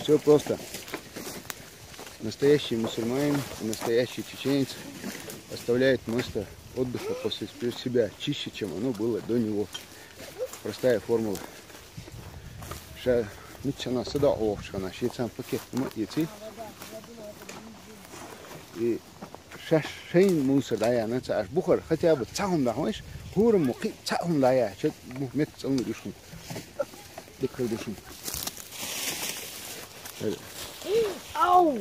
Все просто. Настоящий мусульманин, настоящий чеченец оставляет место отдыха после себя чище, чем оно было до него. Простая формула. Ничего сюда овшана, шейцам пакет идти. И шейн мусор дая, наца аж бухар, хотя бы цахум да, знаешь, хурм муки цахум дая, чет мухмет цахум душун. Дикой душун. Ау,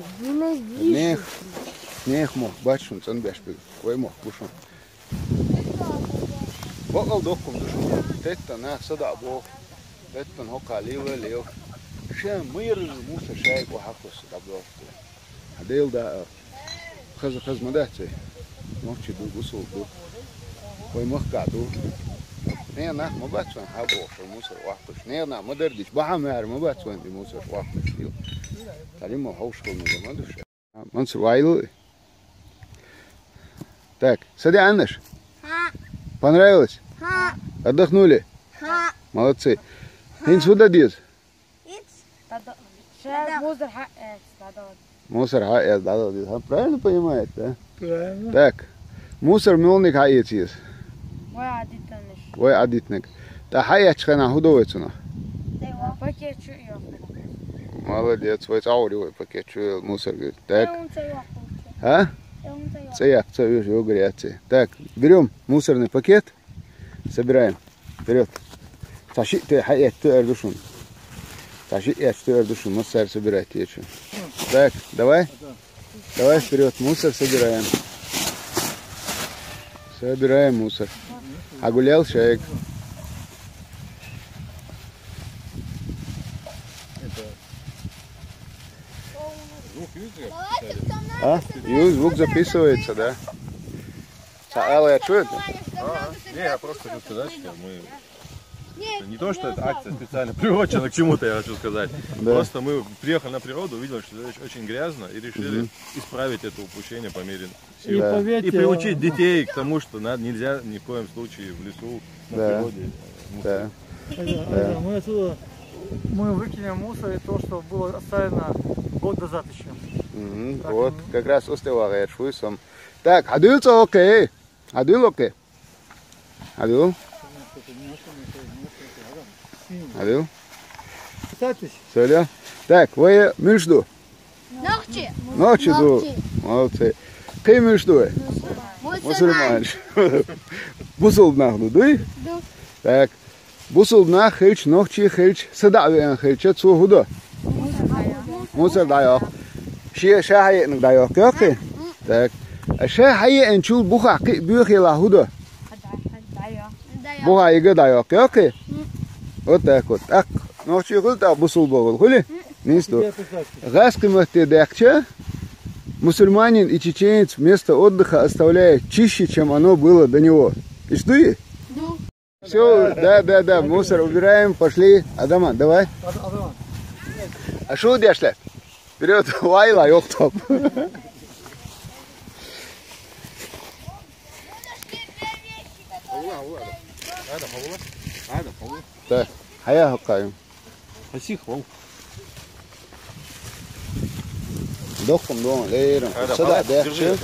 нех мох бачун цанбешбек, кой мох бушун. Вокал докум душун, тетта на сюда бог, тетта хока лев. Ше мир мусор шайк вахакус дабдов. Адел да خز مدته ماچی دو گسول دو وای مخ کادو نه ما بچون ها باش موسر وقتش نه ما دردیش با هم هر ما بچون دی موسر وقتش دیو تری ما هوش کنیم ما دوش من سوایل так сади Аннаш понравилось отдохнули молодцы сюда дез Мусор хаэс, да, правильно понимает, да? Правильно. Так, мусор мелник хаэсис. Ой, адитник. Да хаэчхана худовецуна. Молодец, ой, цауривай пакет, мусор говорит. Так. А? Цеяк, цеюш, его говорят. Так, берем мусорный пакет, собираем. Вперед. Тащи ты хаэч, ты эрдушун. Тащи эч, ты эрдушун, мусор собирайте. Так, давай. Давай вперед, мусор собираем. Собираем мусор. А гулял человек. А? Звук записывается, да? Алла, я чую это? Не, я просто хочу сказать, что мы... Не то, что это акция специально приурочена к чему-то, я хочу сказать. Да. Просто мы приехали на природу, увидели, что здесь очень грязно, и решили исправить это упущение по мере сил. И приучить детей к тому, что нельзя ни в коем случае в лесу, на природе. Да. Мы отсюда выкинем мусор и то, что было оставлено год назад еще. Вот, как раз успевал я швысом. Так, адюльца окей. Адюль окей. Адюль. Адюль. Söyle. Так, вы между. Ночи ду. Молодцы. Ты между. Мусульман. Бусулднах дуй. Так. Бусулднах хилч, ночи хилч, садавен хилч, цугуда. Мусор дайок. Шахай дайок, окей? Так. Шахай энчул бухаки бюхила худа. Буха ига дайок, окей? Вот так вот. Так, ночью гулта бусул богул, хули? Нисту. Гаскимахте дякча. Мусульманин и чеченец вместо отдыха оставляет чище, чем оно было до него. И что и? Все, да, мусор убираем, пошли. Адаман, давай. А что дяшля? Вперед, вайла, ёхтоп. Так, а я хакаю. Хасихвал. Дохом дома, лейром. Сюда, дяхча.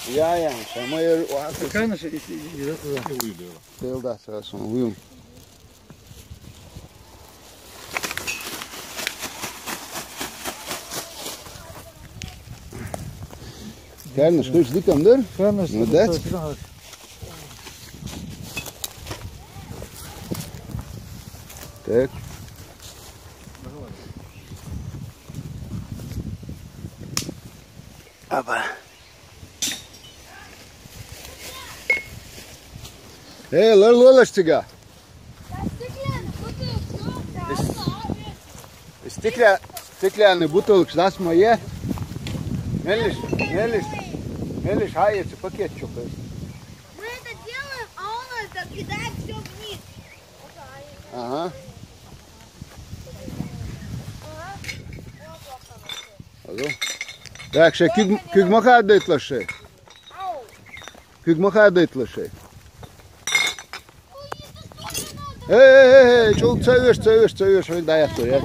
Я, шамайр, уахту. Какая наша идет туда? Делда, сразу, уйм. Правильно, что жди камдер? Правильно, Ну да. Так. Опа. Лолочтига. Стеклянный бутылок, das моє. Мелиш, хается пакет чокает. Мы это делаем, а он это кидает все вниз. Ага. Так, ще kügmaha daytlaşı. Kügmaha daytlaşı. Çok seviyorsun, dayak ya.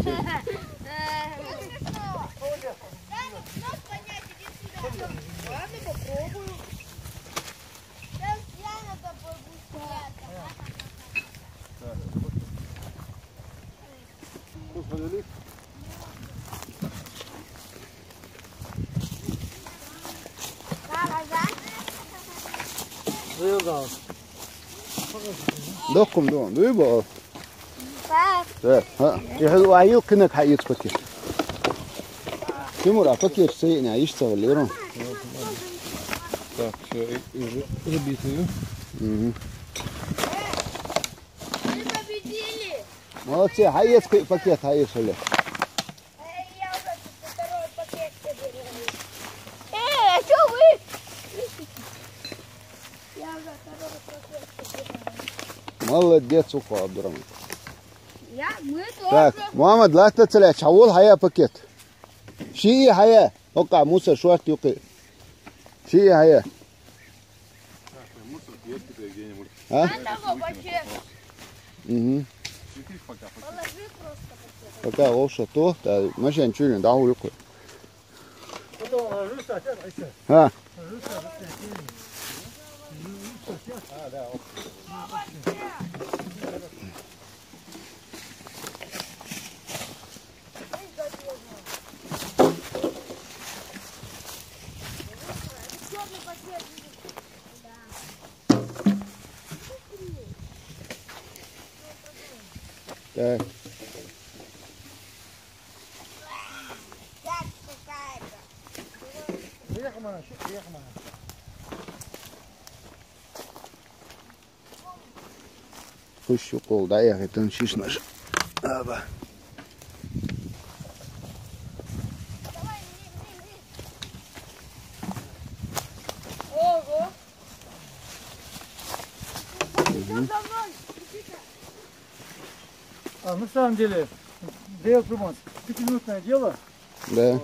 Dokkum doğan, duyuyor mu? Pap. Evet, ha. Ya ayı kınak hayıt paket. Timur, paket şey ne iş tavalıyorum. Так, все, забитую. Угу. Мы победили. Молодцы, hayıt пакет, hayıt öyle. Я уже второй пакет собираю. А что вы? Я уже второй пакет собираю. Молодец, Уко Абдурахман. Мы тоже. Так, Muhammed, лахта целя, чавул хая пакет. Шии хая, ока, мусор, шуарт юки. Шии хая. Мусор есть теперь где-нибудь. А? Одного пакета. Угу. Пока. Положи просто пакет. Пока лоша то, да, машин чурин, да, улюку. Потом ложишься, опять опять. А, Ложишься, опять. так. Так, какая-то. Приехал, мама, приехал, мама. Пущу кол, да, я это шишнаш. Аба. Ого. А на самом деле, Дейл Труманс, 5-минутное дело. Да.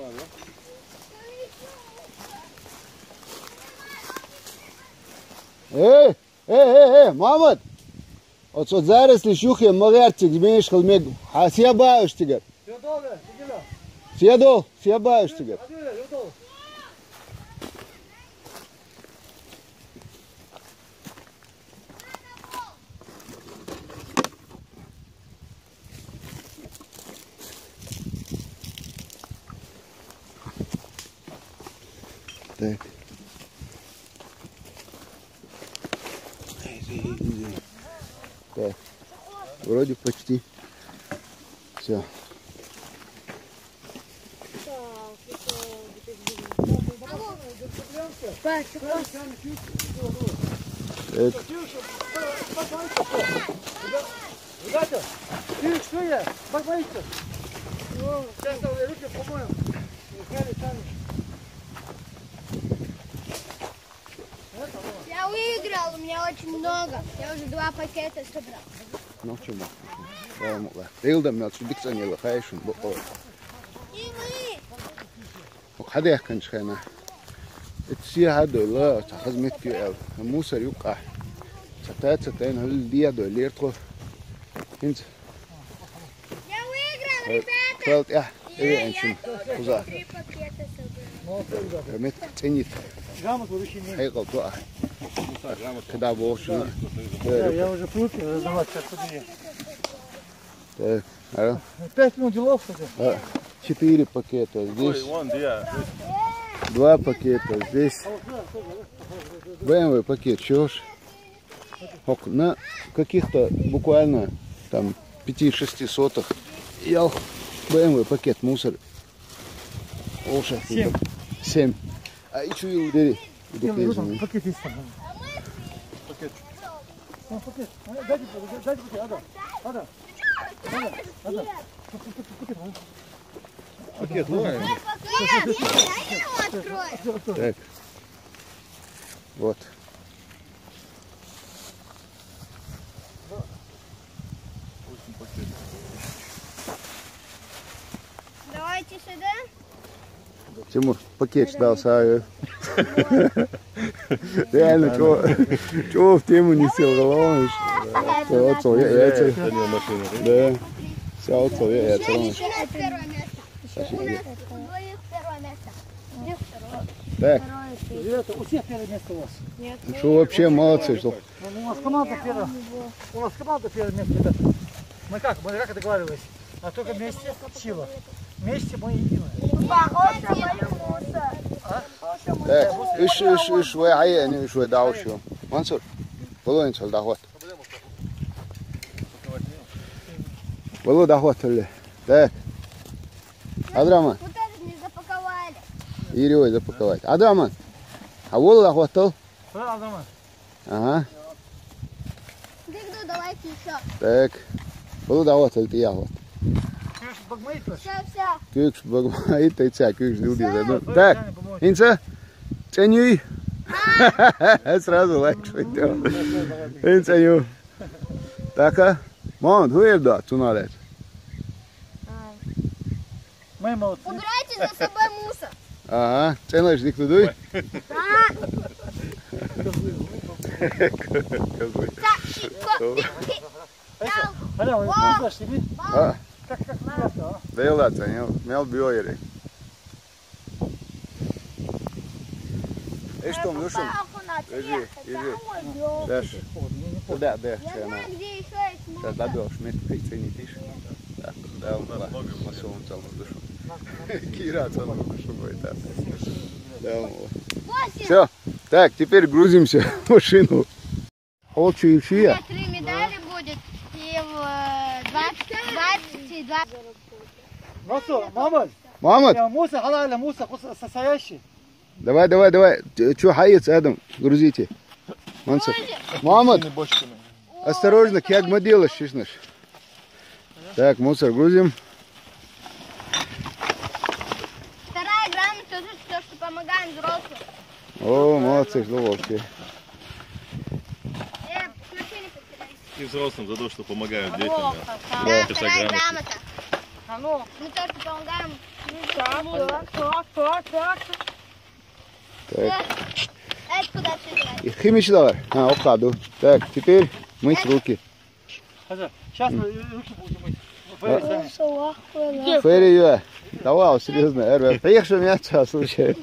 Muhammed. От зараз лишухи магартик змениш халмег. А сябаешь тигар. Все долго, сидела. Сядол, сябаешь тигар. Так. Так. Вроде почти. Все. Так. Ребята, ты что я? Как боишься? Сейчас руки помоем. Сами. Я выиграл, у меня очень много. Я уже 2 пакета собрал. Ну чему? Да, мула. Дейлдам я чудик санела, хайшун. И мы. هذا يحكي شخينا تسيا هذا لا تخزمت كي موسى يوقع ستين هل دي هذا اللي يرتقو انت Я выиграл, ребята. قلت ايه انشن خزا 3 пакета собрал. رميت تنيت Грамоту вручи мне. هي قلت كده بوش Да, я уже привык раздавать сейчас подве. так 5 минут делов, кстати. 4 пакета здесь 2 пакета здесь BMW пакет чёж на каких-то буквально там 5-6 сотых я BMW пакет мусор 7 а еще и удери Пакет есть там. Пакет. Пакет. Дайте пакет, Ада. Пакет ловим. Пакет, я его открою. Так. Вот. Давайте сюда. Тимур, пакет ждался. Реально, чего в тему не сел, головой? Все, яйца. Да. Все, яйца. Еще первое место. У нас у двоих первое место. Где второе? Так, Ребята, у всех первое место у вас. Нет. что вообще молодцы, что? У нас команда первая. У нас команда первое место, ребята. Мы как договаривались? А только вместе сила. Вместе мы едины. ايش شوي عيني شوي دعوة شو منصور والله نسال دعوات والله دعوات اللي так Адраман Вот этот не запаковали. Ирой запаковать Адраман а вот дعватал Да, Адраман. ага Дыгну, давайте еще. так والله دعوات يا вот Конечно, багмейт. Все. كيكش بقى انت تساك كيكش دودي так انت تنوي сразу лайк что делал انت так мон хуерда тунарет Мы молодцы. Убирайте за собой мусор. ага ценаешь диктудуй Аля, вы мусор себе? а Как приятно, а? Değil sen ya. Mel biyoyere. Что, ну что? Даш. Да, да, Я чена. знаю, где еще есть Сейчас мусор. добьешь, мне ты не пишешь. Да, он масовым целым душу. Кира целым душу будет, да. Да, Восемь. все. Так, теперь грузимся в машину. У Олчующие. меня 3 медали будет. И в 22. Ну что, Мамад? Мамад, Мусор, халаля, мусор состоящий. давай. Че хаец, Адам, грузите. Мансур. Мамад, осторожно, как мы делаешь, честно. Так, мусор грузим. Вторая грамота, то, что помогаем взрослым. О, молодцы, вообще. С машины подкидай. И взрослым за то, что помогают детям. Да, Да. Это вторая грамота. грамота. А ну, Мы то, что помогаем. так. Так. Это куда все И химичный а, обкладу. Так, теперь мыть руки. Сейчас мы руки будем мыть. Фэри сами. Ферри, давай, серьезно, Эрве. Приехал меня случайно.